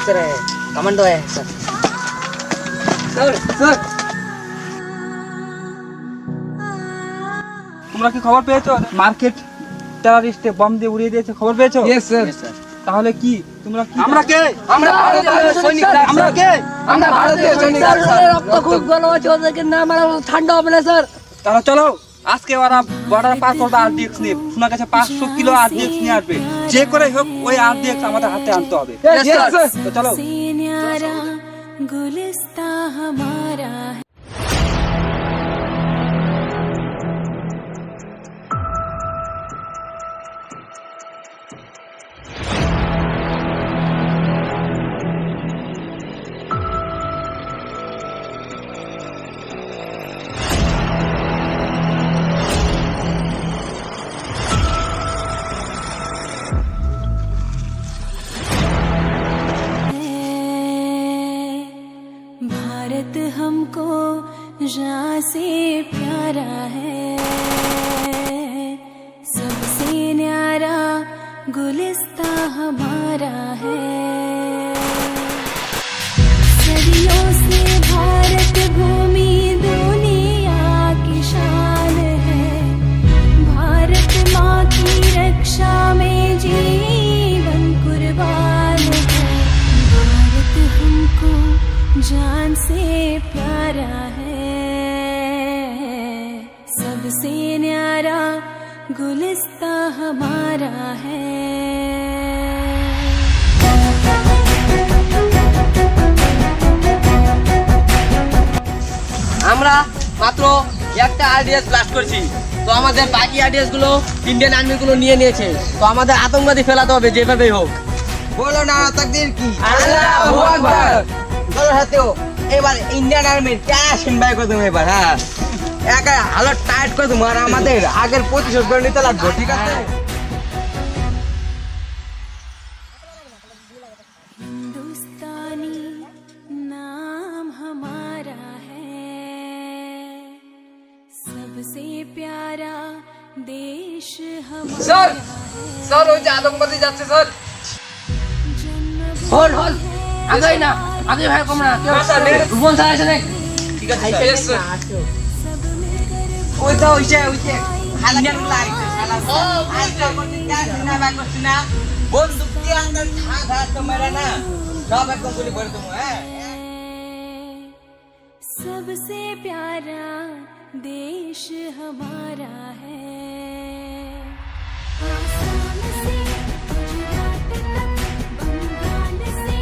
Officer है, commando है sir. Sir sir তোমরা কি খবর পেয়েছো মার্কেট টেররিস্টে বম দিয়ে উড়িয়ে দিয়েছে খবর পেয়েছো? Yes sir. তাহলে কি তোমরা কি আমরা কে? আমরা ভারতীয় সৈনিক স্যার। আমরা কে? আমরা ভারতীয় সৈনিক স্যার। রক্ত খুব গরম আছে, ওদেরকে না মারা ঠান্ডা হবে না স্যার। তাহলে চলো আজকে ওরা বর্ডার পার করবে আরডিএক্স নিয়ে। শোনা গেছে 500 কিলো আরডিএক্স নিয়ে আসবে। যে করে হোক ওই আরডিএক্স আমাদের হাতে আনতে হবে। Yes, sir. তো চলো। न्यारा गुलिस्ता हमारा है। भारत हमको जहाँ से प्यारा है, सबसे न्यारा गुलिस्ता हमारा है। सदियों से भारत भूमि दुनिया की शान है, भारत माँ की रक्षा में जीवन कुर्बान है। भारत हमको जान से प्यारा है, सबसे न्यारा गुलिस्ता हमारा है। আমরা মাত্র একটা আরডিএস ব্লাস্ট করেছি, তো আমাদের বাকি আরডিএস গুলো ইন্ডিয়ান আর্মি গুলো নিয়ে নিয়েছে। তো আমাদের আতঙ্কবাদী ফেলাতে হবে যেভাবেই হোক। বলো না তাকদীর কি, আল্লাহু আকবার। বলো হাতেও এবার ইন্ডিয়ান আর্মির ক্যাশ ইনভাই করে দেবো এবার। হ্যাঁ, একা হালত টাইট করে দেবো আর আমাদের আগের প্রতিশোধ করে নিতে লাগবে, ঠিক আছে? हिंदुस्तानी नाम हमारा है, सबसे प्यारा देश স্যার हमारा স্যার ওই যে আতঙ্কবাদী যাচ্ছে স্যার। जन्मभूमि হোল্ড হোল্ড, আগে না, আগে ভাই কম না। রুবন স্যার আছে নাকি? ঠিক আছে স্যার। सब मिलकर ওই তো ওইছে ইন্ডিয়ান গুলো আইছে শালা। আইছে করতে ক্যাশ ইনভাই করছিস না, বন্দুক দিয়ে আন্দাজ ঢা তো মেরে না, সব একদম গুলি ভরে দেবো। হ্যাঁ, सबसे प्यारा देश हमारा है। आसाम से गुजरात तक, बंगाल से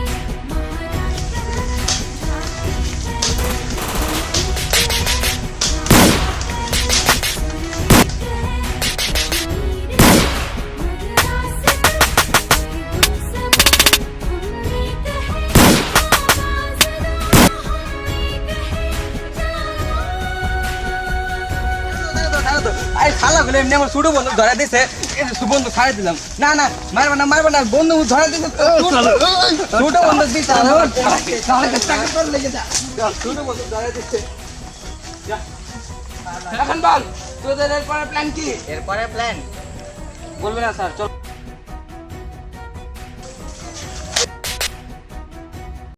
महाराष्ट्र तक, আরে শালা বলে এমনি আমার ছোট বন্ধু ধরা দিছে, বন্ধু ছাড়ে দিলাম। না না মারবা না, মারবা না, বন্ধু ধরা দিছে, ছোট বন্ধু দিছে, ছোট বন্ধু ধরা দিচ্ছে। এখন বল তোদের এরপরে প্ল্যান কি? এরপরে প্ল্যান বলবে না স্যার, চল।